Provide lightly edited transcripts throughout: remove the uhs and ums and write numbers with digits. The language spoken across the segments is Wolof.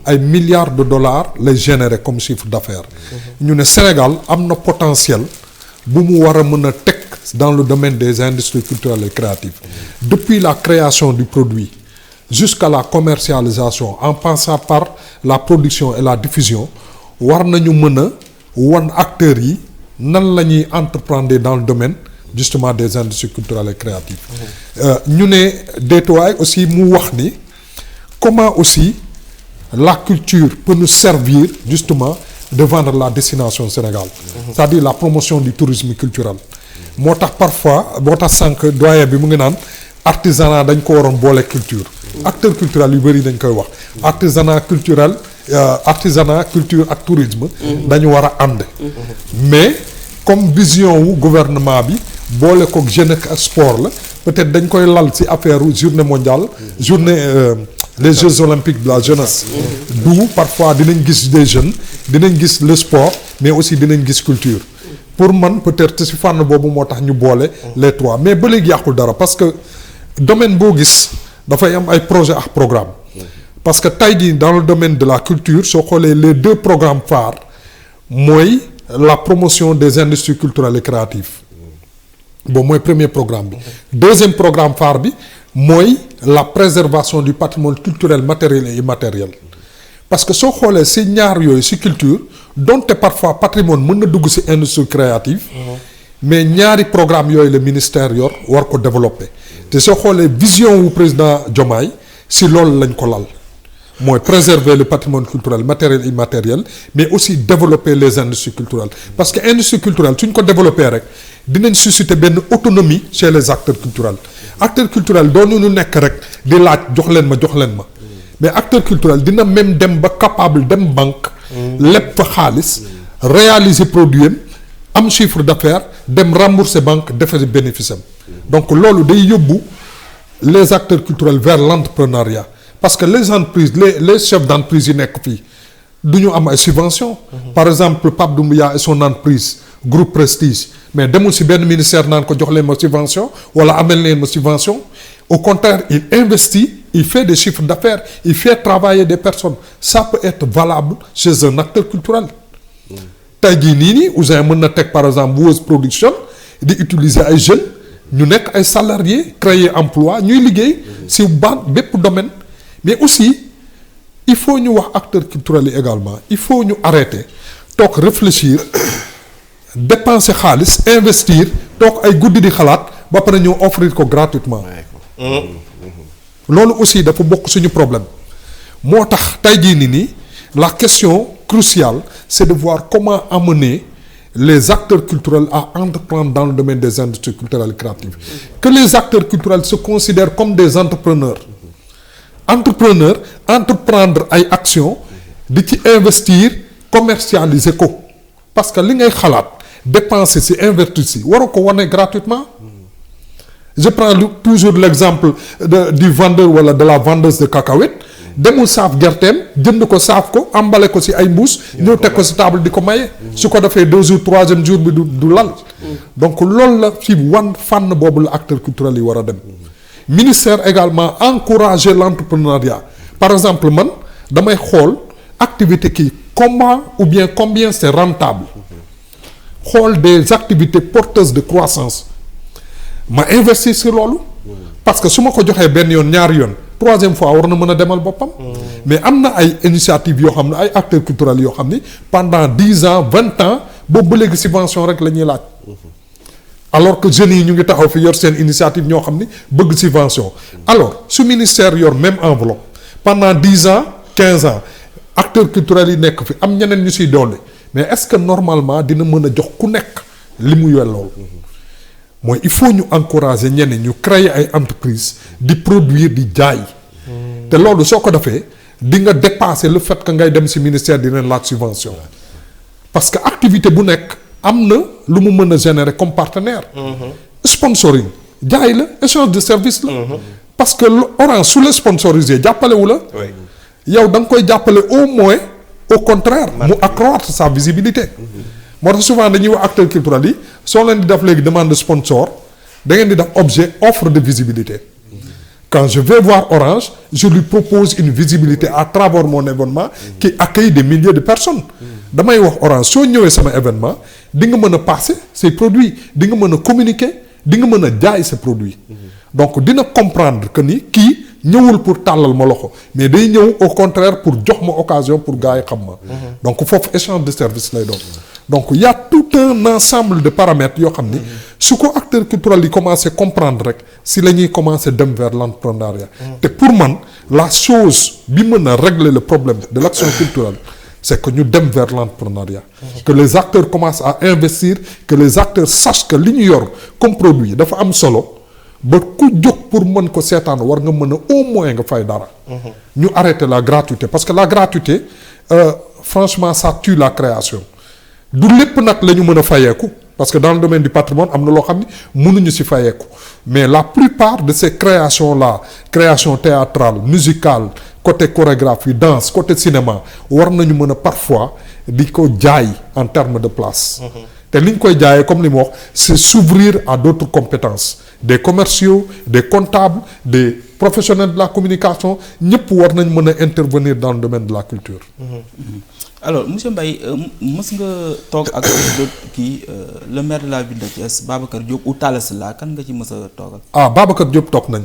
ay milliards de dollars lay générer comme chiffre d'affaires. ñu ne Sénégal am na potentiel bu mu war a mën a teg dans le domaine des industries culturelles et créatives. Depuis la création du produit jusqu'à la commercialisation en passant par la production et la diffusion war nañu mën a wan acteurs yi nan la ñuy entreprendre dans le domaine justement des industries culturelles et créatives. ñu ne Détoy aussi mu wax ni comment aussi la culture peut nous servir justement de vendre la destination Sénégal. C'est-à-dire la promotion du tourisme culturel. moo tax parfois moo tax sànq doyen bi mu ngi naan artisanat dañ ko waroon boole culture. acteur culturel yu bëri dañ koy wax. artisanat culturel culture ak tourisme. dañu war a ànd. mais comme vision wu gouvernement bi boole ko jeunesse ak sport la peut-être dañ koy lal ci affaire journée mondiale. journée les Jeux olympiques de la jeunesse. d'où parfois dinañ gis des jeunes dinañ gis le sport mais aussi dinañ gis culture. pour man peut-être ci fànn boobu moo tax ñu boole les trois mais ba léegi yàqul dara parce que domaine boo gis dafay am ay projet ak programme parce que tey jii dans le domaine de la culture soo xoolee les deux programmes phares mooy la promotion des industries culturelles et créatives boobu mooy premier programme bi deuxième programme phare bi mooy la préservation du patrimoine culturel matériel et immatériel parce que soo xoolee ci ñaar yooyu ci culture donte parfois patrimoine mën na dugg ci industrie créative mais ñaari programme yooyu le ministère yor war ko développer te soo xoolee vision wu président Diomaye ci loolu lañ ko lal mooy préserver le patrimoine culturel matériel et immatériel mais aussi développer les industries culturelles parce que industrie culturelle suñ ko développer rek dinañ susciter benn autonomie chez les acteurs culturels doonu ñu nekk rek di laaj jox leen ma mais acteur culturel dina même dem ba capable dem banque lépp fa xaalis réaliser produit am chiffre d'affaires dem rembourser banque defe bénéfice am donc loolu day yóbbu les acteurs culturels vers l'entrepreneuriat parce que les entreprises les chefs d'entreprise yi nekk fii du ñu am ay subventions par exemple Pape Doumbia et son entreprise groupe Prestige mais demul ci benn ministère naan ko jox leen ma subvention wala amel leen ma subvention au contraire il investit il fait des chiffres d'affaires il fait travailler des personnes ça peut être valable chez un acteur culturel tey jii nii Ouzin mën na teg par exemple Wose Production di utiliser ay jeunes ñu nekk ay salariés créer emploi ñuy liggéey ci bépp domaine mais aussi il faut ñu wax acteurs culturels yi également il faut ñu arrêter toog réfléchir dépenser xaalis investir toog ay guddi di xalaat ba pare ñëw offrir ko gratuitement loolu aussi dafa bokk suñu problème moo tax tey jii nii la question cruciale c'est de voir comment amener les acteurs culturels à entreprendre dans le domaine des industries culturelles et créatives que les acteurs culturels se considèrent comme des entreprendre ay actions di ci investir commercialiser ko parce que li ngay xalaat dépenser ci investir ci waroo ko wane gratuitement je prends toujours l'exemple du vendeur wala de la vendeuse de cacahuètes demul saaf gerteem jënd ko saaf ko emballé ko ci ay mbuus ñëw teg ko ci table di ko maye su ko defee 2 jours 3e jour bi du lal donc loolu la ci fànn boobu la acteurs culturels yi war a dem ministère également encourager l'entrepreneuriat par exemple man damay xool activité kii combien c'est rentable xool des activités porteuses de croissance ma investir sur loolu parce que su ma ko joxee benn yoon ñaari yoon 3e fois war na mën a demal boppam mais am na ay initiatives yoo xam ne ay acteurs culturels yoo xam ni pendant 10 ans 20 ans boobu ba léegi subvention rek la ñuy laaj alors que jeunes yi ñu ngi taxaw fi yor seen initiative ñoo xam ni bëgg subvention alors su ministère yor même enveloppe pendant 10 ans 15 ans acteurs culturels yi nekk fi am ñeneen ñu siy dolli mais est-ce que normalement dina mën a jox ku nekk li mu yellool mooy il faut ñu encourager ñeneen ñu créer ay entreprises di produire di jaay te loolu soo ko defee di nga dépasser le fait que ngay dem ci ministère di leen laaj subvention parce que activité bu nekk am na lu mu mën a générer comme partenaire sponsoring jaay la échange de service la parce que Orange su la sponsorisé jàppalewu la yow da nga koy jàppale au moins au contraire mu accroître sa visibilité moo tax souvent dañuy wax acteurs culturels yi soo leen di def léegi demande de sponsor da ngeen di def objet offre de visibilité Quand je vais voir Orange, je lui propose une visibilité à travers mon événement qui accueille des milliers de personnes. damay wax Orange soo ñëwee sama événement di nga mën a passer ces produits di nga mën a communiquer di nga mën a jaay ces produits. donc dina comprendre que ni kii ñëwul pour tàllal ma loxo mais day ñëw au contraire pour jox ma occasion pour gars yi xam ma. donc foofu échange de service lay doon. donc il y a tout un ensemble de paramètres yoo xam ni su ko acteur culturel yi commencé comprendre rek si la ñuy commencé dem vers l'entrepreneuriat. te pour man la chose bi mën a régler le problème de l'action culturelle c'est que ñu dem vers l'entrepreneuriat. que les acteurs commencent à investir que les acteurs sachent que li ñu yor comme produit dafa am solo ba ku jóg pour mën ko seetaan war nga mën a au moins nga fay dara. ñu arrêter la gratuité parce que la gratuité franchement ça tue la création. du lépp nag la ñu mën a fayeeku parce que dans le domaine du patrimoine am na loo xam ni mënuñu ci fayeeku mais la plupart de ces créations là création théâtrale musicale côté chorégraphie danse côté cinéma war nañu mën a parfois di ko jaay en termes de place. te li ñu koy jaayee comme li mu wax c'est s'ouvrir à d'autres compétences des commerciaux des comptables des professionnels de la communication ñëpp war nañ mën a intervenir dans le domaine de la culture. alors monsieur Mbaye mës nga toog ak kii le maire de la ville de Thiès Babacar Diop ou Talla Sylla kan nga ci mës a toogal. Babacar Diop toog nañ.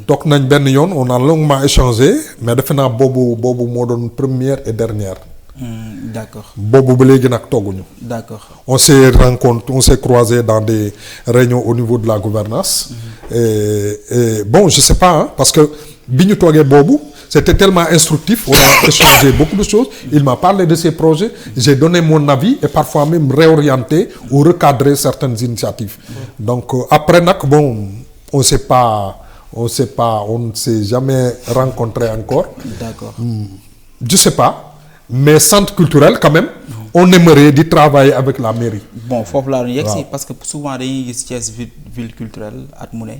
toog nañ benn yoon on a longuement échangé mais defe naa boobu moo doon première et dernière. D'accord. boobu ba léegi nag tooguñu. D'accord. on s'est croisé dans des réunions au niveau de la gouvernance et bon je sais pas parce que bi ñu toogee boobu. C'était tellement instructif, on a échangé beaucoup de choses, il m'a parlé de ses projets, j'ai donné mon avis et parfois même réorienté ou recadré certaines initiatives. Donc après nag bon, on ne s'est jamais rencontré encore. D'accord. Je sais pas, mais centre culturel quand même, on aimerait di travailler avec la mairie. Bon, foofu laa doon yegg si parce que souvent dañuy gis Thiès ville culturelle at mu ne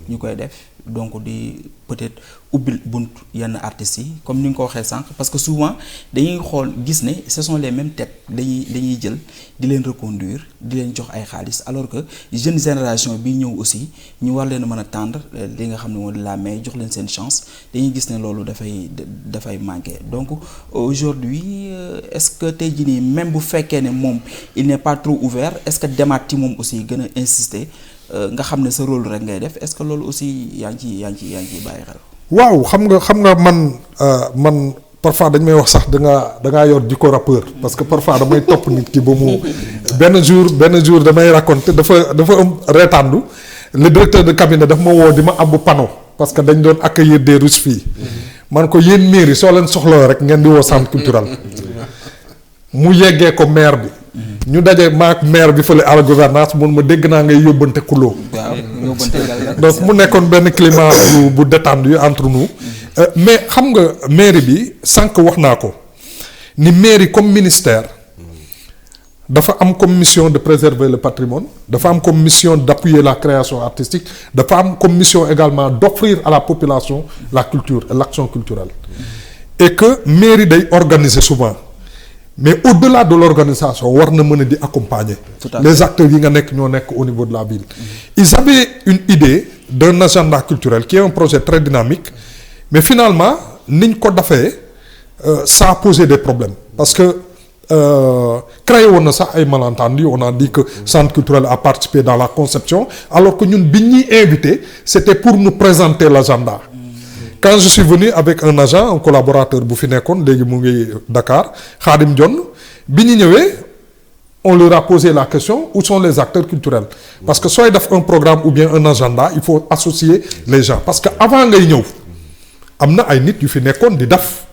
ñu koy def donc di peut-être ubbil bunt yenn artistes yi comme ni nga ko waxee sànq parce que souvent dañuy xool gis ne ce sont les mêmes têtes dañuy jël di leen reconduire di leen jox ay xaalis alors que jeune génération bi ñëw aussi ñu war leen a mën a tendre li nga xam ne moo di la main jox leen seen chance dañuy gis ne loolu dafay manquer donc aujourd'hui est-ce que tey jii nii même bu fekkee ne moom il n'est pas trop ouvert est-ce que demaat ci moom aussi gën a insister nga xam ne sa rôle rek ngay def est-ce que loolu aussi yaa ngi ciy bàyyi xel. waaw xam nga man parfois dañ may wax sax da ngaa yor jikko rappeur parce que parfois damay topp nit ki ba mu benn jour damay raconter dafa am reetandu le directeur de cabinet daf ma woo di ma abbu panneau parce que dañ doon accueillir des Russes fii man ko yéen mairie soo leen soxloo rek ngeen di woo centre culturel mu yeggee ko maire bi. ñu daje maak maire bi fële à la gouvernance mun ma dégg naa ngay yóbbante kuloo. donc mu nekkoon benn climat bu détendu entre nous. mais xam nga mairie bi sànq wax naa ko ni mairie comme ministère dafa am comme mission de préserver le patrimoine dafa am comme mission d'appuyer la création artistique dafa am comme mission également d'offrir à la population la culture et l'action culturelle. et que mairie day organiser souvent. mais au-delà de l'organisation war na mën a di accompagner les acteurs yi nga nekk ñoo nekk au niveau de la ville. Ils avaient une idée d'un agenda culturel qui est un projet très dynamique mais finalement niñ ko defee ça a posé des problèmes parce que créé woon na sax ay malentendus on a dit que centre culturel a participé dans la conception alors que ñun bi ñuy invité c'était pour nous présenter l'agenda. Quand je suis venu avec un agent un collaborateur bu fi nekkoon léegi mu ngi Dakar Khadim Dione bi ñu ñëwee on leur a posé la question où sont les acteurs culturels parce que sooy def un programme ou bien un agenda il faut associer les gens parce que avant ngay ñëw am na ay nit yu fi nekkoon di def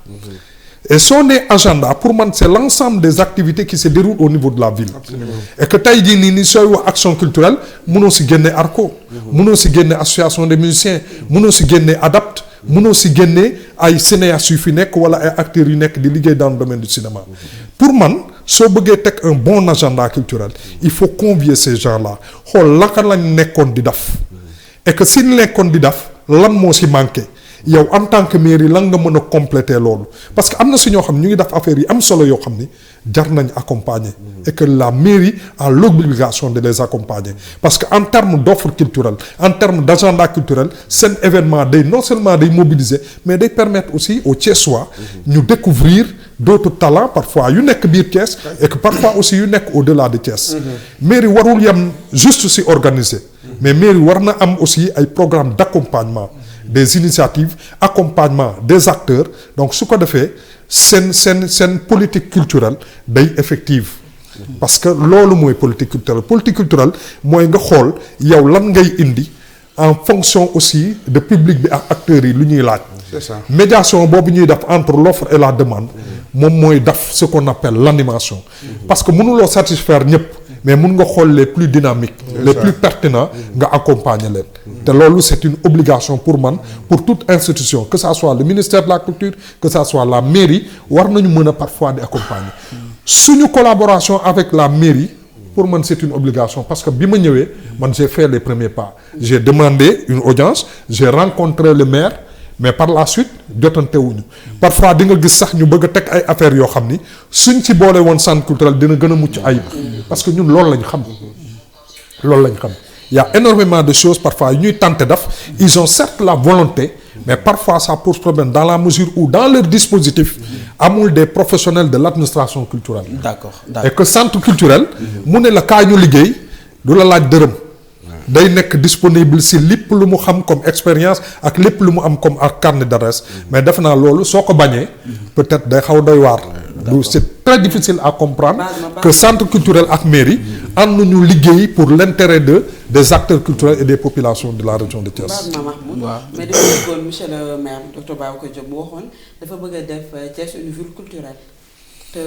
et soo nee agenda pour man c'est l'ensemble des activités qui se déroulent au niveau de la ville. Absolument. Et que tey jii nii sooy wax action culturelle mënoo si génne ARCO mënoo si génne association des musiciens mënoo si génne ADAPT mënoo si génne ay cinéastes yu fi nekk wala ay acteurs yu nekk di liggéey dans le domaine du cinéma. Pour man soo bëggee teg un bon agenda culturel il faut convier ces gens-là xool laka lañ nekkoon di def et que si nekkoon di def lan moo si manqué yow en tant que mairie lan nga mën a compléter loolu parce que am na si ñoo xam ñu ngi def affaire yi am solo yoo xam ni jar nañ accompagner et que la mairie a l'obligation de les accompagner parce que en termes d'offre culturelle en termes d'agenda culturel seen événement day non seulement day mobiliser mais day permettre aussi aux Thiessois ñu découvrir d'autres talents parfois yu nekk biir Thiès et que parfois aussi yu nekk au-delà de Thiès mairie warul yem juste si organiser mais mairie war na am aussi ay programmes d'accompagnement des initiatives accompagnement des acteurs donc su ko defee seen politique culturelle day effective parce que loolu mooy politique culturelle mooy nga xool yow lan ngay indi en fonction aussi de public bi ak acteurs yi lu ñuy laaj. C'est ça. Médiation boobu ñuy def entre l'offre et la demande moom mooy def ce qu'on appelle l'animation parce que mënuloo satisfaire ñëpp mais mun nga xool les plus dynamiques les plus pertinents nga accompagner leen te loolu c'est une obligation pour man pour toute institution que ça soit le ministère de la culture que ça soit la mairie war nañu mën a parfois di accompagner suñu collaboration avec la mairie pour man c'est une obligation parce que bi ma ñëwee man j'ai fait les premiers pas j'ai demandé une audience j'ai rencontré le maire mais par la suite jotante wuñu parfois di nga gis sax ñu bëgg a teg ay affaires yoo xam ni suñ ci boole woon centre culturel dina gën a mucc ayib parce que ñun loolu lañ xam il y a énormément de choses parfois yu ñuy tenter def ils ont certes la volonté mais parfois ça pose problème dans la mesure où dans leur dispositif amul des professionnels de l'administration culturelle. D'accord. Et que centre culturel mu ne la kaa ñu liggéey du la laaj dërëm day nekk disponible si lépp lu mu xam comme expérience ak lépp lu mu am comme ak carnet d'adresse mais def naa loolu soo ko bañee peut-être day xaw doy waar c'est très difficile à comprendre que centre culturel ak mairie ànd ñu liggéey pour l'intérêt des acteurs culturels et des populations de la région de Thiès. mais dafa bëggoon monsieur le maire docteur Babacar Diop bu waxoon dafa bëgg a def Thiès une ville culturelle te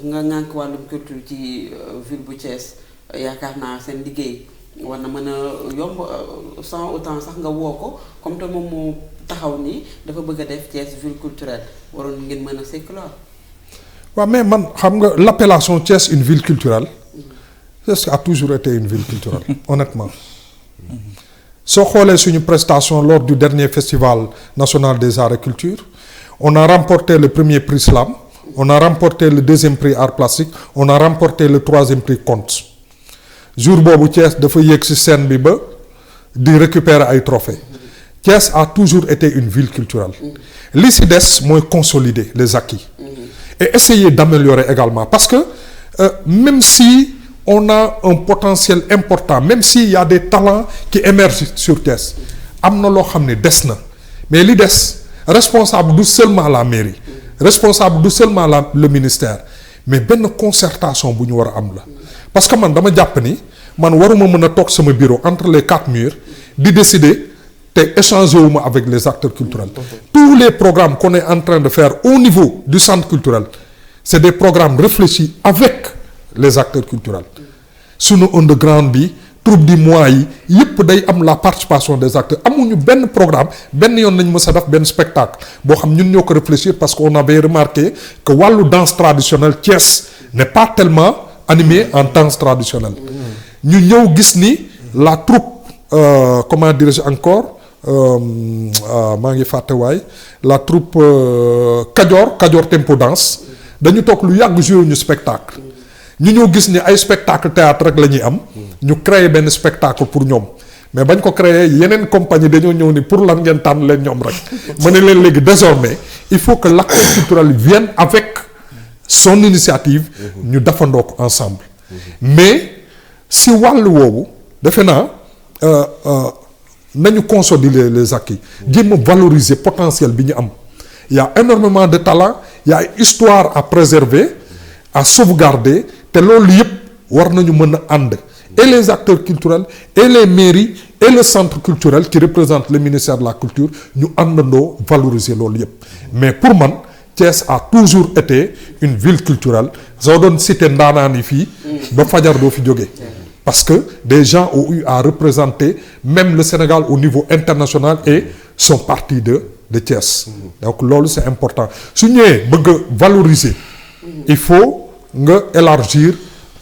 nga ŋànk wàllum culture ci ville bu Thiès yaakaar naa seen liggéey war na mën a yomb sans autant sax nga woo ko comme te moom moo taxaw nii dafa bëgg a def Thiès ville culturelle waroon ngeen mën a sekk lool. waaw mais man xam nga l'appellation Thiès une ville culturelle Thiès a toujours été une ville culturelle honnêtement soo xoolee suñu prestation lors du dernier festival national des arts et culture on a remporté le premier prix Slam on a remporté le deuxième prix art plastique on a remporté le troisième prix conte jour boobu Thiès dafa yéeg ci scène bi ba di récupérer ay trophées Thiès a toujours été une ville culturelle li ci des mooy consolider les acquis et essayer d'améliorer également parce que même si on a un potentiel important même s'il y a des talents qui émergent sur Thiès am na loo xam ne des na mais li des responsable du seulement la mairie responsable du seulement le ministère mais benn concertation bu ñu war a am la parce que man dama jàpp ni man waruma mën a toog sama bureau entre les quatre murs di décider te échanger wu ma avec les acteurs culturels tous les programmes qu'on est en train de faire au niveau du centre culturel c'est des programmes réfléchis avec les acteurs culturels sunu underground bi troupe du mois yi yëpp day am la participation des acteurs amuñu benn programme benn yoon nañ mës a def benn spectacle boo xam ñun ñoo ko réfléchir parce qu'on avait remarqué que wàllu danse traditionnelle Thiès n'est pas tellement animé en danse traditionnelle ñu ñëw gis ni la troupe comment dirais-je encore maa ngi fàtte waay la troupe Kajoor Tempo Danse dañu toog lu yàgg joué ñu spectacle ñu ñëw gis ni ay spectacle théâtre rek la ñuy am ñu créer benn spectacle pour ñoom mais bañ ko créer yeneen compagnie dañoo ñëw ni pour lan ngeen tànn leen ñoom rek ma ne leen léegi désormais il faut que l'acteur culturel vienne avec son initiative ñu defandoo ko ensemble mais si wàll woowu defe naa nañu consolider les acquis jéem a valoriser potentiel bi ñu am il y a énormément de talent il y a histoire à préserver à sauvegarder te loolu yëpp war nañu mën a ànd et les acteurs culturels et les mairies et le centre culturel qui représente le ministère de la culture ñu àndandoo valoriser loolu yëpp mais pour man Thiès a toujours été une ville culturelle soo doon citer ndaanaan yi fii ba fajar doo fi jógee parce que des gens ont eu à représenter même le Sénégal au niveau international et sont partis de Thiès donc loolu c'est important su ñëwee bëgg a valoriser il faut nga élargir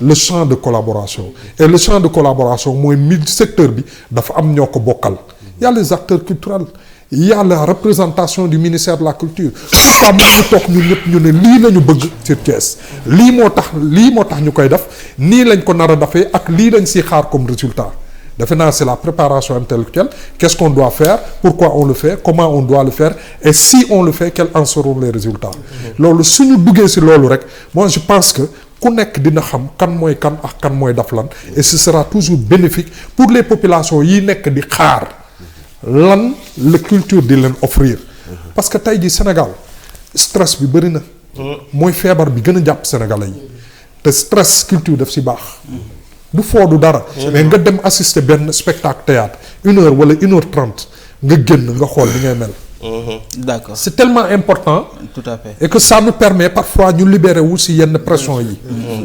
le champ de collaboration et le champ de collaboration mooy secteur bi dafa am ñoo ko bokkal y a les acteurs culturels il y a la représentation du ministère de la culture pourquoi mënuñu toog ñun ñëpp ñu ne lii la ñu bëgg sur Thiès lii moo tax ñu koy def nii lañ ko nar a defee ak lii lañ siy xaar comme résultat defe naa c'est la préparation intellectuelle qu'est-ce qu'on doit faire pourquoi on le fait comment on doit le faire et si on le fait quels en seront les résultats loolu suñu duggee si loolu rek moi je pense que ku nekk dina xam kan mooy kan ak kan mooy daf lan et ce sera toujours bénéfique pour les populations yi nekk di xaar lan la culture di leen offrir parce que tey jii Sénégal stress bi bëri na mooy feebar bi gën a jàpp sénégalais yi te stress culture daf si baax du foo du dara mais nga dem assister benn spectacle théâtre 1 heure wala 1h30 nga génn nga xool li ngay mel d'accord c'est tellement important tout à fait et que ça nous permet parfois ñu libérer wu si yenn pression yi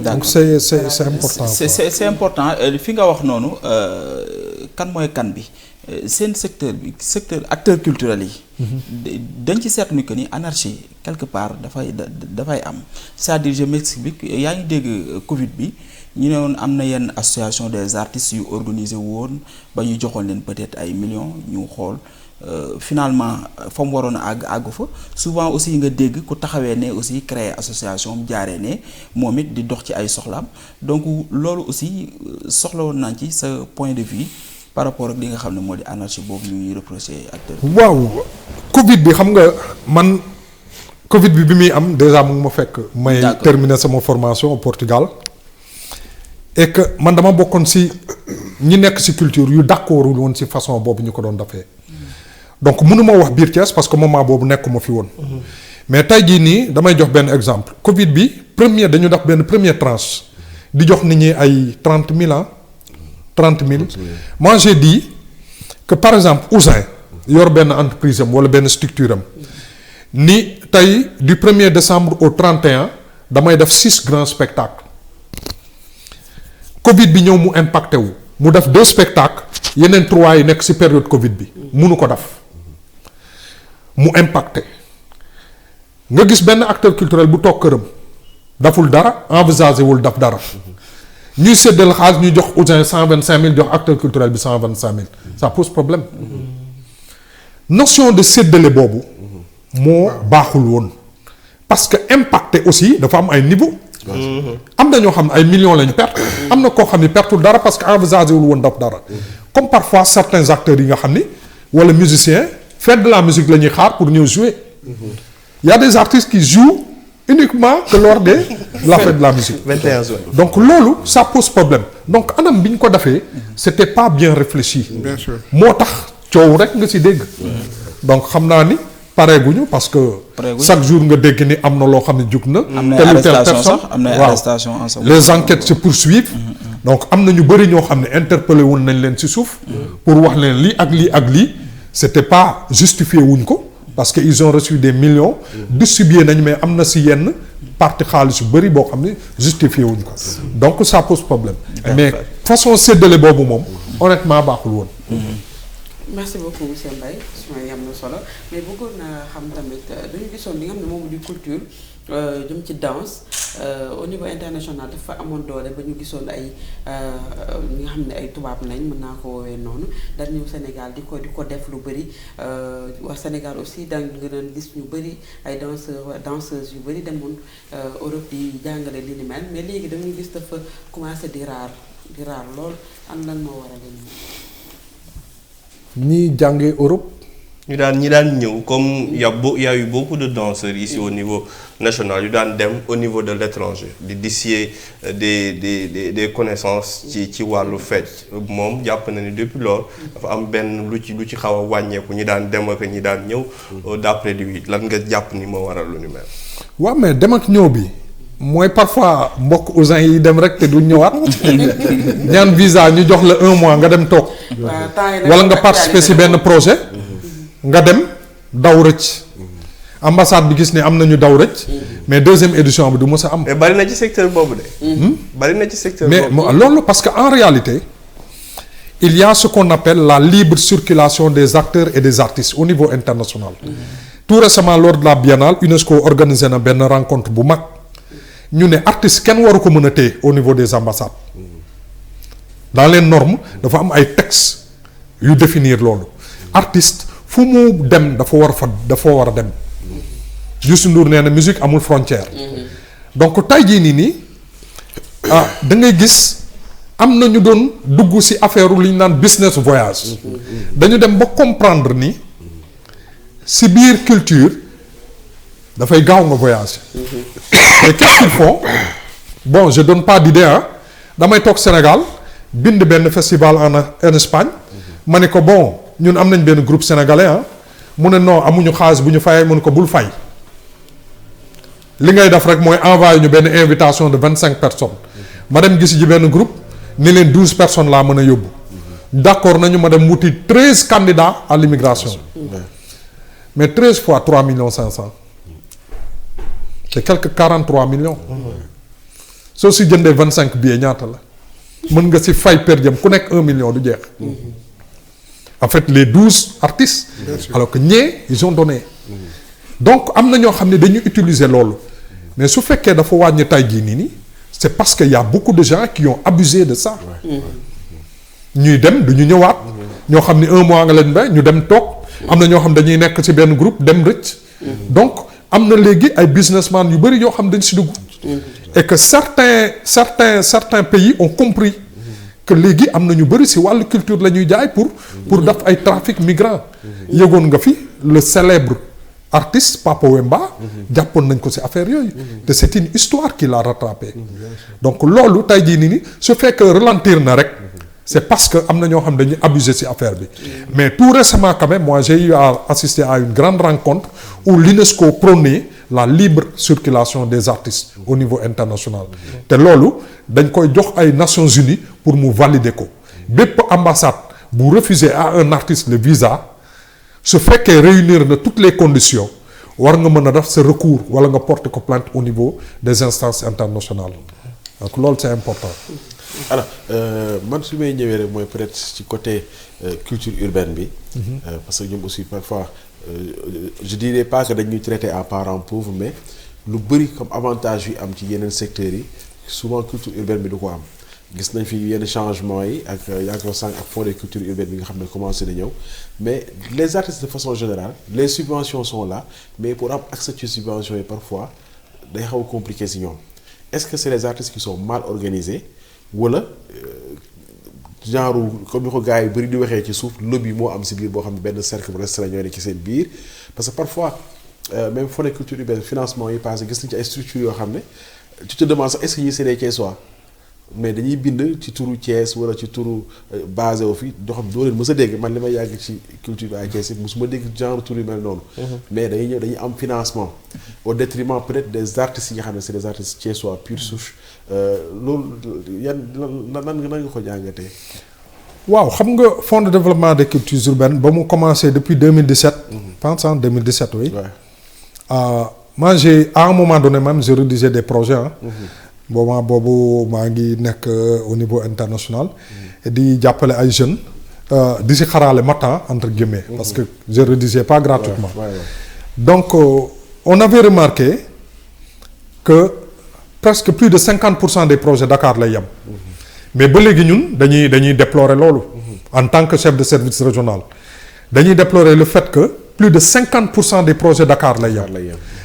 donc c'est important c'est important fi nga wax noonu kan mooy kan bi seen secteur acteur culturel yi dañ ci seetlu que ni anarchie quelque part dafay am c'est-à-dire je m'explique yaa ngi dégg Covid bi ñu ne woon am na yenn association des artistes yu organisé woon ba ñu joxoon leen peut-être ay millions ñu xool finalement fa mu waroon a àggu fa souvent aussi nga dégg ku taxawee ne aussi créer association mu jaaree ne moom it di dox ci ay soxlaam donc loolu aussi soxla woon naa ci sa point de vue par rapport ak li nga xam ne moo di anarchie boobu ñuy reprocher acteur waaw Covid bi xam nga man Covid bi muy am déjà mu ngi ma fekk may terminer sama formation au Portugal et que man dama bokkoon ci ñi nekk ci culture yu d'accordul woon ci façon boobu ñu ko doon defee donc mënuma wax biir Thiès parce que moment boobu nekkuma fi woon mais tey jii nii damay jox benn exemple Covid bi dañu def benn première tranche di jox nit ñi ay 30 000 moi j'ai dit que par exemple Ousin yor benn entreprise am wala benn structure am ni tey du 1er décembre au 31 damay def 6 grands spectacles Covid bi ñëw mu impacté wu mu def 2 spectacles yeneen 3 yi nekk ci période Covid bi munu ko def mu impacté nga gis benn acteur culturel bu toog këram daful dara envisagé wul daf dara ñuy séddale xaalis ñu jox Ousin 125 000 jox acteur culturel bi 125 000 ça pose problème notion de séddale boobu moo baaxul woon parce que impacté aussi dafa am ay niveau am na ñoo xam ne ay millions lañu perte am na koo xam ne pertul dara parce que envisagé wul woon daf dara comme parfois certains acteurs yi nga xam ni wala musiciens fête de la musique la ñuy xaar pour ñëw jouer il y a des artistes qui jouent uniquement que lors de la fête de la musique 21 juin donc loolu ça pose problème donc anam bi ñu ko defee c'était pas bien réfléchi bien sûr moo tax coow rek nga ci dégg donc xam naa ni pareeguñu parce que chaque jour nga dégg ni am na loo xam ne jug na telle ou telle personne am na arrestation ensemble les enquêtes se poursuivent donc am na ñu bëri ñoo xam ne interpellé woon nañ leen ci suuf pour wax leen lii ak lii ak lii c'était pas justifié wuñ ko parce que ils ont reçu des millions distribué nañ mais am na ci yenn partie xaalis yu bëri boo xam ne justifié wuñ ko donc ça pose problème mais façon séddale boobu moom honnêtement baaxul woon merci beaucoup monsieur Mbaye question yi am na solo mais bëggoon naa xam tamit dañu gisoon li nga xam ne moom di culture jëm ci danse au niveau international dafa amoon doole ba ñu gisoon ay ñi nga xam ne ay tubaab lañ mën naa ko woowee noonu dañ ñëw Sénégal di ko def lu bëri wax Sénégal aussi da nga doon gis ñu bëri ay danseuses yu bëri demoon Europe di jàngale li ni mel mais léegi dañuy gis dafa commencé di raar lool am lan moo waral ñi jàngee Europe ñi daan ñëw comme y a eu beaucoup de danseurs ici au niveau national yu daan dem au niveau de l'étranger di dissiller des connaissances ci wàllu fecc moom jàpp na ni depuis loolu dafa am benn lu ci xaw a wàññeeku ñi daan dem ak ñi daan ñëw d'après lui lan nga jàpp ni moo waral lu ni mel. waaw mais dem ak ñëw bi mooy parfois mbokk Ousin yi dem rek te du ñëwaat ñaan visa ñu jox la 1 mois nga dem toog wala nga participer ci benn projet nga dem daw rëcc ambassade bi gis ne am nañu daw rëcc mais 2e édition bi du mës a am. mais bari na ci secteur boobu de. bari na ci secteur boobu mais loolu parce que en réalité il y a ce qu'on appelle la libre circulation des acteurs et des artistes au niveau international. Tout récemment lors de la biennale UNESCO organisé na benn rencontre bu mag ñu ne artiste kenn waru ko mën a téye au niveau des ambassades dans les normes dafa am ay textes yu définir loolu artiste fu fu mu dem dafa war a dem. Youssou Ndour nee na musique amul frontière. donc tey jii nii da ngay gis am na ñu doon dugg ci affaire li ñu naan business voyage. dañu dem ba comprendre ni ci biir culture dafay gaaw nga voyage. et qu'est-ce qu'ils font bon je donne pas d'idée damay toog Sénégal bind benn festival en Espagne ma ne ko bon ñun am nañ benn groupe sénégalais mu ne non amuñu xaalis bu ñu fayee mu ne ko bul fay. li ngay def rek mooy envoyé ñu benn invitation de 25 personnes ma dem gis ji benn groupe ni leen 12 personnes laa mën a yóbbu d'accord nañu ma dem wuti 13 candidats à l'immigration mais 13 fois 3 millions 500 c'est quelque 43 millions soo si jëndee 25 billets ñaata la mën nga si fay per diem ku nekk 1 million du jeex en fait les 12 artistes alors que ñee ils ont donné donc am na ñoo xam ne dañu utiliser loolu mais su fekkee dafa wàññi tay jii nii c'est parce que y a beaucoup de gens qui ont abusé de ça ñuy dem du ñu ñëwaat ñoo xam ne 1 mois nga leen bay ñu dem toog am na ñoo xam dañuy nekk ci benn groupe dem rëcc donc am na léegi ay businessman yu bëri yoo xam dañ si dugg et que certains pays ont compris que léegi am na ñu bëri si wàllu culture la ñuy jaay pour def ay trafic migrant yëgoon nga fi le célèbre artiste Papa Wemba jàppoon nañ ko ci affaire yooyu te c'est une histoire qui l'a rattrapé donc loolu tey jii nii su fekkee ralentir na rek c'est parce que am na ñoo xam dañuy abuser ci affaire bi mais tout récemment quand même moi j'ai eu à assister à une grande rencontre où l'UNESCO prônait la libre circulation des artistes au niveau international te loolu dañ koy jox ay Nations Unies pour mu valider ko bépp ambassade bu refuser à un artiste le visa su fekkee réunir na toutes les conditions war nga mën a def sa recours wala nga porter ko plainte au niveau des instances internationales donc loolu c'est important. alors man su may ñëwee rek mooy peut-être ci côté culture urbaine bi. parce que ñoom aussi parfois je dirais pas que dañuy traiter à parents pauvres mais lu bëri comme avantage yu am ci yeneen secteurs yi souvent culture urbaine bi du ko am. gis nañ fi yenn changement yi ak yaa ngi ko sànq ak fonds de culture urbaine bi nga xam ne commencé na ñëw mais les artistes de façon générale les subventions sont là mais pour am accès ci subventions yi parfois day xaw a compliqué si ñoom est-ce que c'est les artistes qui sont mal organisés wala genre comme ni ko gars yi bëri di waxee ci suuf lobby moo am si biir boo xam ne benn cercle bu restreint ñoo ne ci seen biir parce que parfois même fonds de culture urbaine financement yi passé gis nañ ci ay structures yoo xam ne tu te demandes sax est-ce que ñi c'est des Thiessois mais dañuy bind ci turu Thiès wala ci turu basé wu fi doo xam doo leen mës a dégg man li may yàgg ci culture bi ay Thiès it mosuma dégg genre tur yu mel noonu. mais dañuy ñëw dañuy am financement au détriment peut-être des artistes yi nga xam ne c'est des artistes thiessois pure souche loolu yan nan nga ko jàngatee. waaw xam nga fonds de développement des cultures urbaines ba mu commencé depuis 2017. pense en 2017 oui. moi j'ai à un moment donné même je rédigeais des projets boobu maa ngi nekk au niveau international di jàppale ay jeunes di si xaraale matin entre guillemets parce que je rédigeais pas gratuitement donc on avait remarqué que presque plus de 50% des projets Dakar lay yem mais ba léegi ñun dañuy déplorer loolu en tant que chef de service régional dañuy déplorer le fait que plus de 50% des projets Dakar lay yem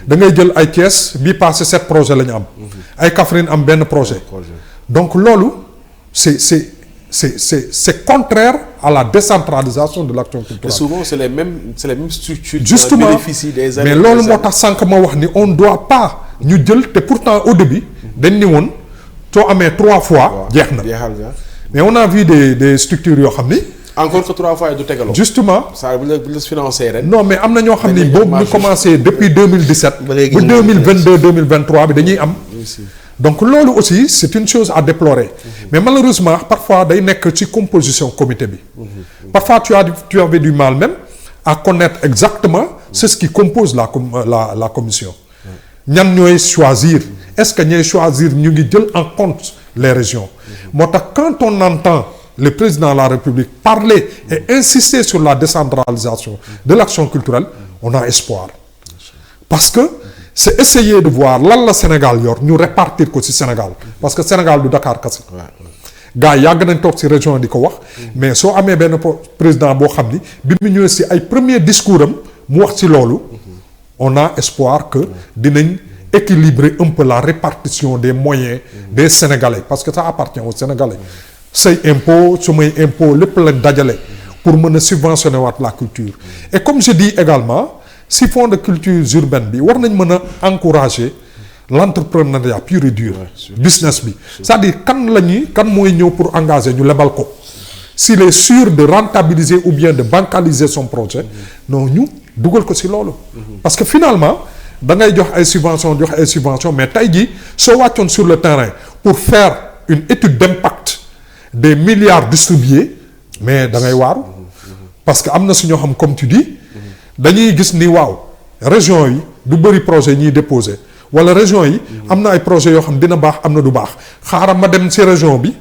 da ngay jël ay Thiès bii passé 7 projets la ñu am ay Kaffrine am benn projet donc loolu c'est contraire à la décentralisation de l'action culturelle. Et souvent c'est les mêmes structures justement qui bénéficient des mais loolu moo tax sànq ma wax ni on doit pas ñu jël te pourtant au début dañ ni woon soo amee 3 fois jeex na mais on a vu des structures yoo xam ni encore que 3 fois du tegaloo. justement ça bu la financé ren. non mais am na ñoo xam ni boobu ñu commencé depuis 2017. ba 2022 2023 bi dañuy am. donc loolu aussi c'est une chose à déplorer. mais malheureusement parfois day nekk ci composition comité bi. parfois tu avais du mal même à connaître exactement c'est ce qui compose la commission. ñan ñooy choisir. est-ce que ñooy choisir ñu ngi jël en compte les régions. moo tax quand on entend le président de la République parler et insister sur la décentralisation de l'action culturelle, on a espoir. Parce que c'est essayer de voir lan la Sénégal yor ñu répartir ko ci Sénégal parce que Sénégal du Dakar kese. gars yàgg nañ toog ci région di ko wax mais soo amee benn président boo xam ni bi mu ñëwee ci ay premier discours am mu wax ci loolu on a espoir que dinañ équilibrer un peu la répartition des moyens des Sénégalais parce que ça appartient aux Sénégalais say impôt su may impôt lépp lañ dajale pour mën a subventionner waat la culture et comme je dis également si fonds de culture urbaine bi war nañ mën a encourager l'entrepreneuriat pur et dur business bi c'est-à-dire kan mooy ñëw pour engager ñu lebal ko s'il est sûr de rentabiliser ou bien de bancaliser son projet non ñu dugal ko ci loolu parce que finalement da ngay jox ay subventions mais tey jii soo wàccoon sur le terrain pour faire une étude d'impact des milliards distribués mais da ngay waaru parce que am na su ñoo xam comme tu dis dañuy gis ni waaw région yi du bëri projet ñiy déposé wala région yi am na ay projets yoo xam dina baax am na du baax xaaral ma dem ci région bi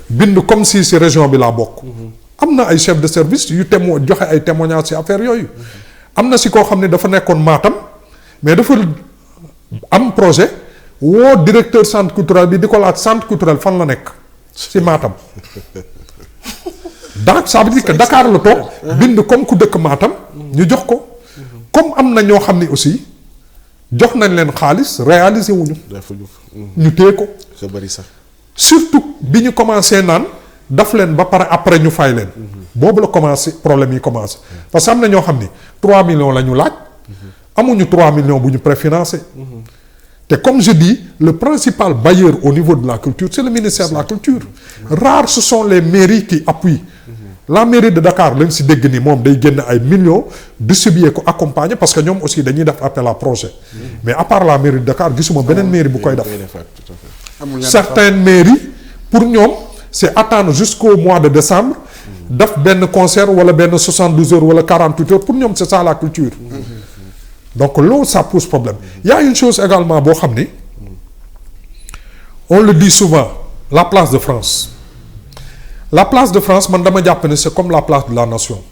bind comme si ci région bi laa bokk am na ay chef de service yu joxe ay témoignages ci affaire yooyu am na ci koo xam ne dafa nekkoon Matam mais dafa am projet woo directeur centre culturel bi di ko laaj centre culturel fan la nekk ci Matam donc ça veut dire que Dakar la toog bind comme ku dëkk Matam ñu jox ko comme am na ñoo xam ne aussi jox nañ leen xaalis réaliser wuñu ñu téye ko bari sax surtout bi ñu commencé naan daf leen ba pare après ñu fay leen boobu la commencé problème yi commencé parce que am na ñoo xam ni 3 millions la ñu laaj amuñu 3 millions bu ñu préfinancé te comme je dis le principal bailleur au niveau de la culture c'est le ministère de la culture rares ce sont les mairies qui appuient la mairie de Dakar lañ si dégg ni moom day génn ay millions distribuer ko accompagner parce que ñoom aussi dañuy def appel à projet mais à part la mairie de Dakar gisuma beneen mairie bu koy def certaines mairies pour ñoom c'est attendre jusqu'au mois de décembre def benn concert wala benn 72 heures wala 48 heures pour ñoom c'est ça la culture donc loolu ça pose problème il y a une chose également boo xam ni on le dit souvent la place de France man dama jàpp ne c'est comme la place de la nation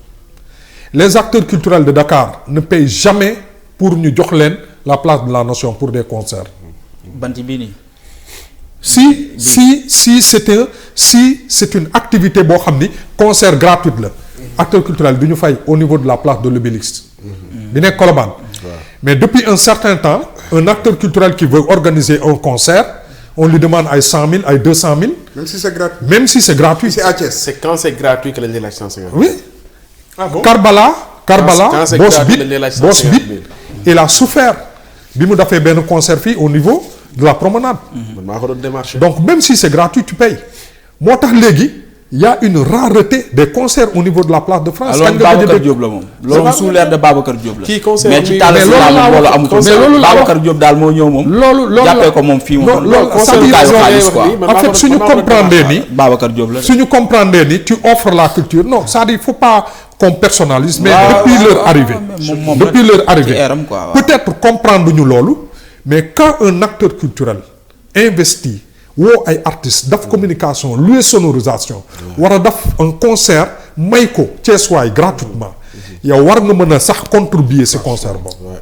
les acteurs culturels de Dakar ne payent jamais pour ñu jox leen la place de la nation pour des concerts. banti bii nii. si c'est une activité boo xam ni concert gratuite la. acteurs culturels du ñu fay au niveau de la place de l'Obélisque. bi nekk Colobane. mais depuis un certain temps un acteur culturel qui veut organiser un concert. On lui demande ay 100 000 ay 200 000. Même si c'est gratuit. Même si c'est gratuit. C'est à Thiès. C'est quand c'est gratuit que lañ lay laaj 150 000. Oui. Ah bon? Karbala Quand c'est Boss gratuit, Beat lañ lay laaj Boss 150 000. Beat il a souffert bi mu defee benn concert fii au niveau de la promenade. man maa ko doon démarché. Donc même si c'est gratuit tu payes moo tax léegi il y a une rareté des concerts au niveau de la place de France. loolu Babacar Diop la moom. loolu sous l'ère de Babacar Diop la. kii concert mais ci tàll si daal loolu amutul. mais loolu Babacar Diop daal moo ñëw moom. loolu jàppee ko moom fii moom. loolu en fait suñu comprendre ni. Babacar Diop la suñu comprendre ni tu offres la culture non c'est-à-dire il faut pas qu'on personnalise. mais depuis leur arrivée. depuis leur arrivée peut-être comprendre ñu loolu mais quand un acteur culturel investit. woo ay artistes daf communication louer sonorisation war a def un concert may ko Thiessois gratuitement yow war nga mën a sax contribuer ci concert boobu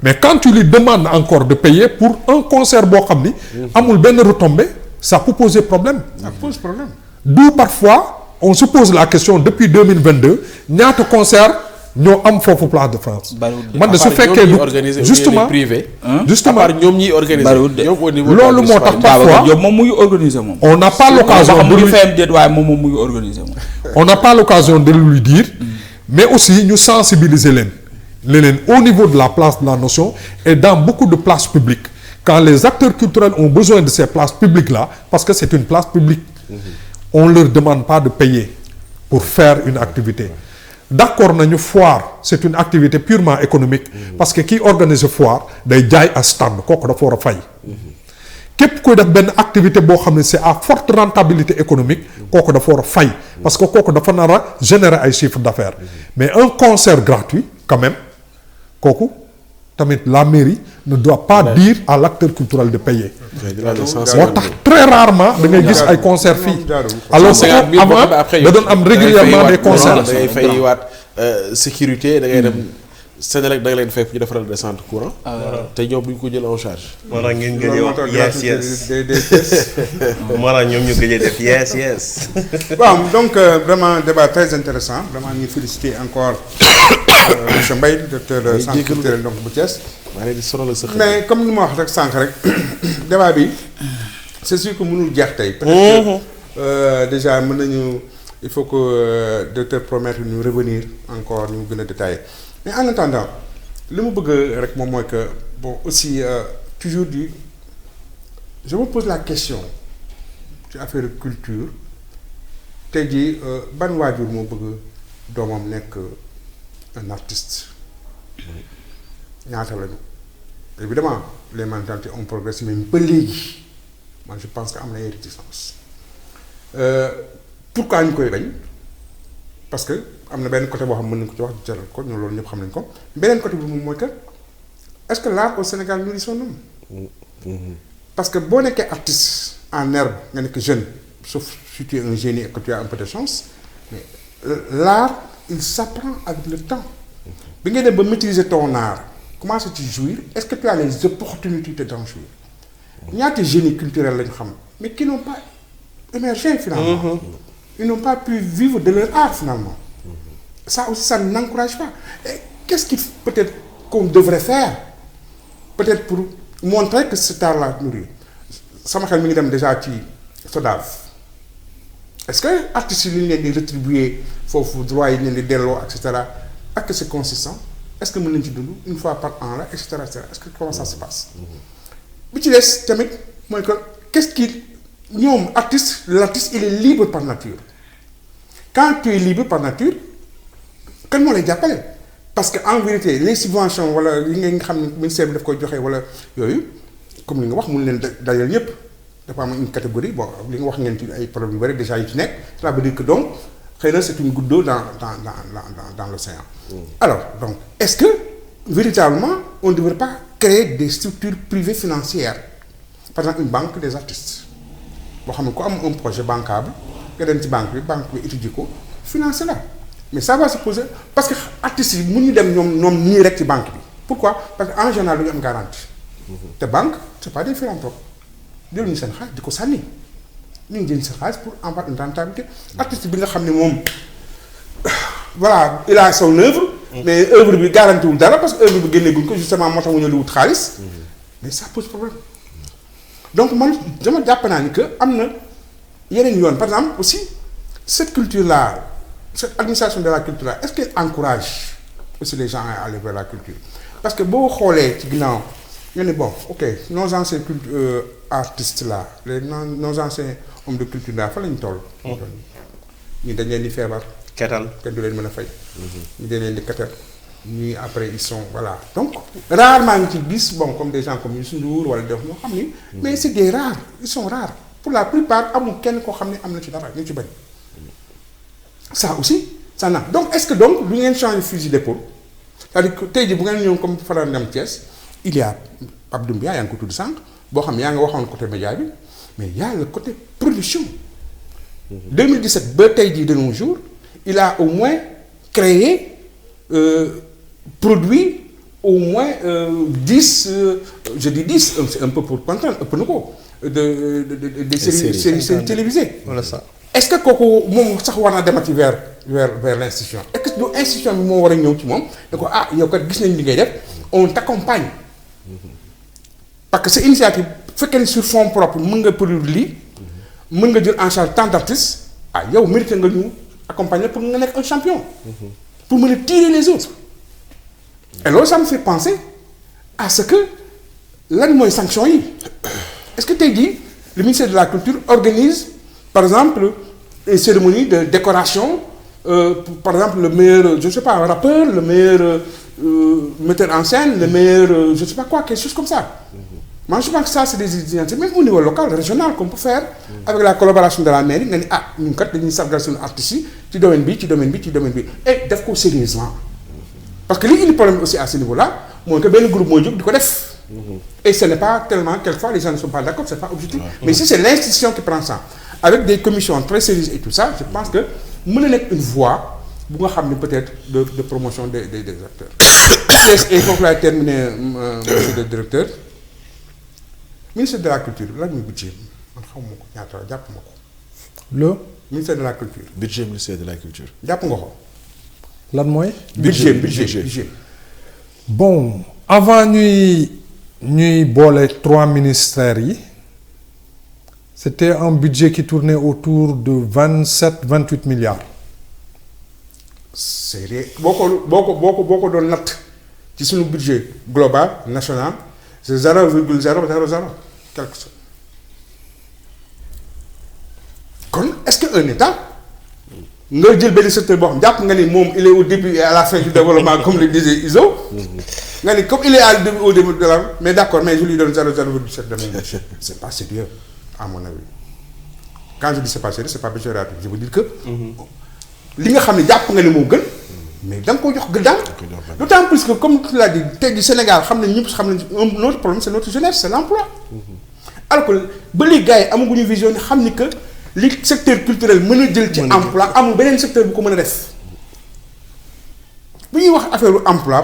mais quand tu lui demandes encore de payer pour un concert boo xam ni amul benn retombée ça peut poser problème. Ça pose problème. D'où parfois on se pose la question depuis 2022 ñaata concert ñoo am foofu place de France. man de su fekkee du justement justement ñoom ñiy organiser loolu moo tax parfois moom mu ngi organiser moom. on n'a pas l'occasion de lui fayam déet waaye moom mu ngi organiser moom. on n'a pas l'occasion de lui dire mais aussi ñu sensibiliser leen au niveau de la place de la nation et dans beaucoup de places publiques quand les acteurs culturels ont besoin de ces places publiques là parce que c'est une place publique on leur demande pas de payer pour faire une activité. D'accord nañu foire c'est une activité purement économique parce que kii organise foire day jaay à stand kooku dafa war a fay képp koy def benn activité boo xam ne c'est à forte rentabilité économique kooku dafa war a fay parce que kooku dafa nar a générer ay chiffre d'affaires mais un concert gratuit quand même kooku tamit la mairie ne doit pas dire à l'acteur culturel de payer moo tax très rarement da ngay gis ay concert fii alors que avant da doon am régulièrement des concerts da ngay fay waat sécurité da ngay dem Sénélec da nga leen fekk ñu defaral descente courant. te ñoom bu ñu ko jël en charge. moo tax ngeen gëj a wax yes moo tax ñoom ñu gëj a def yes. Bon, donc vraiment débat très intéressant vraiment ñu féliciter encore monsieur Mbaye docteur centre culturel donc bu Thiès. maa ngi leen di sonal sa xel. Mais comme ni ma wax rek sànq rek débat bi c'est sûr que mënul jeex tey. peut-être que déjà mën nañu il faut que docteur promettre ñu revenir encore ñu gën a détailler mais en attendant li mu bëgg rek moom mooy que bon aussi toujours je me pose la question ci affaire culture tey jii ban waajur moo bëgg doomam nekk un artiste ñaata lañu évidemment les mentalités ont progressé mais ba léegi man je pense que am na ay réticence pourquoi ñu koy bañ parce que am na benn côté boo xam mën nañu ko ci wax jaral ko ñoom loolu ñëpp xam nañu ko beneen côté bi moom mooy que est-ce que l'art au Sénégal nourrit son homme parce que boo nekkee artiste en herbe nga nekk jeune sauf si tu es un génie et que tu as un peu de chance mais l'art il s'apprend avec le temps bi ngay dem ba maîtriser ton art commencer ci jouir est-ce que tu as les opportunités d'en jouir ñaata génie culturel lañu xam mais qui n'ont pas émergé finalement ils n'ont pas pu vivre de leur art finalement ça aussi ça n'encourage pas et qu'est-ce qu'il peut-être qu'on devrait faire peut-être pour montrer que cet art-là nourrit sama xel mi ngi dem déjà ci SODAV est-ce que artistes yi li ñu leen di rétribuer foofu droit yi ñu leen di delloo et cetera ak que c'est consistant est-ce que mën nañ ci dund une fois par an là et cetera est-ce que comment ça se passe bi ci des tamit mooy que qu'est-ce qui ñoom l'artiste il est libre par nature quand tu es libre par nature kan moo lay jàppale parce que en vérité les subventions wala yi nga xam ne ministère bi daf koy joxe wala yooyu comme li nga wax mun leen dajal ñëpp dafa am une catégorie bon li nga wax ngeen ci ay problèmes yu bari déjà yu ci nekk cela veut dire que donc xëy na c'est une goutte d'eau dans l'océan. Alors donc est-ce que véritablement on ne devrait pas créer des structures privées financières par exemple une banque des artistes boo xam ne ku am un projet bancable nga dem ci banque bi étudier ko financer la mais ça va se poser parce que artistes yi mun ñu dem ñoom nii rek ci banque bi pourquoi parce que en général du ñu am garantie te banque c'est pas des philanthropes jëluñu seen xaalis di ko sànni ñu ngi jël seen xaalis pour avoir une rentabilité artiste bi nga xam ne moom voilà il a son œuvre mais œuvre bi garanti wul dara parce que œuvre bi génne guñ ko justement moo tax mu ñëw di wut xaalis mais ça pose problème donc man dama jàpp naa ni que am na yeneen yoon par exemple aussi cette culture là cette administration de la culture là est-ce qu'elle encourage aussi les gens à aller vers la culture parce que boo xoolee ci ginnaaw ñu ne bon ok nos anciens artistes là nos anciens hommes de culture là fa lañu toll ñu dañ leen di feebar ketal kenn du leen mën a fay ñu dañ leen di ketal ñuy après ils sont voilà donc rarement ngi ci gis bon comme des gens comme Youssou Ndour wala def ñoo xam ni mais c'est des rares ils sont rares pour la plupart amul kenn koo xam ne am na ci dara ñu ci bari ça aussi ça na donc est-ce que donc lu ngeen changer fusil d'épaule c'est-à-dire que tey jii bu ngeen ñëw comme faral dem Thiès il y a Pape Doumbia yaa ngi ko tudd sànq boo xam yaa nga waxoon côté média bi mais il y a le côté production 2017 ba tey jii de nos jours il a au moins créé produit au moins 10 je dis 10 c'est un peu pour contraindre ëpp na ko des séries télévisées voilà ça est-ce que kooku moom sax war na demati vers l'institution est-ce que du institution bi moo war a ñëw ci moom ne ko ah yow kat gis nañ li ngay def on t'accompagne parce que sa initiative fekkee ne sur fonds propres mën nga produire lii mën nga jël en charge tant d'artistes ah yow mérité nga ñu accompagner pour nga nekk un champion pour mën a tirer les autres et loolu ça me fait penser à ce que lan mooy sanction yi est-ce que tey jii le ministère de la culture organise par exemple une cérémonie de décoration par exemple le meilleur je sais pas rappeur le meilleur metteur en scène le meilleur je sais pas quoi quelque chose comme ça moi je pense que ça c'est des initiatives même au niveau local régional qu'on peut faire avec la collaboration de la mairie nga ni ah ñun kat dañuy sargal suñu artistes yi ci domaine bi et def ko sérieusement parce que li indi problème aussi à ce niveau-là mooy que benn groupe mooy jóg di ko def et ce n'est pas tellement quelquefois les gens ne sont pas d'accord c'est pas objectif mais si c'est l'institution qui prend ça avec des commissions très sérieuses et tout ça je pense que mën na nekk une voie bu nga xam ne peut-être de promotion des acteurs. Et foofu laay terminer monsieur le directeur ministère de la culture lan muy budget man xamuma ko ñaata jàpp ma ko. le ministère de la culture. budget ministère de la culture. jàpp nga ko. lan mooy. budget. bon avant ñuy boole 3 ministères yi c'était un budget qui tournait autour de 27-28 milliards. c'est vrai boo ko doon natt ci suñu budget global national c'est 0,000 quelque chose. kon est-ce que un état nga jël benn secteur boo xam jàpp nga ni moom il est au début et à la fin du développement comme le disait Iso. nga ni comme il est au début de la mais d'accord mais je lui donne 0,07 de même. C'est pas sérieux à mon avis. Quand je dis c'est pas sérieux c'est pas péjoratif je veux dire que. li nga xam ne jàpp nga ni moo gën. mais da nga ko jox gëddam. d'autant plus que comme tu l'as dit tey jii Sénégal xam nañ ñëpp xam nañ notre problème c'est notre jeunesse c'est l'emploi. alors que ba léegi gars yi amaguñu vision ni xam ni que li secteur culturel mën a jël ci emploi amul beneen secteur bu ko mën a def bu ñuy wax affaire emploi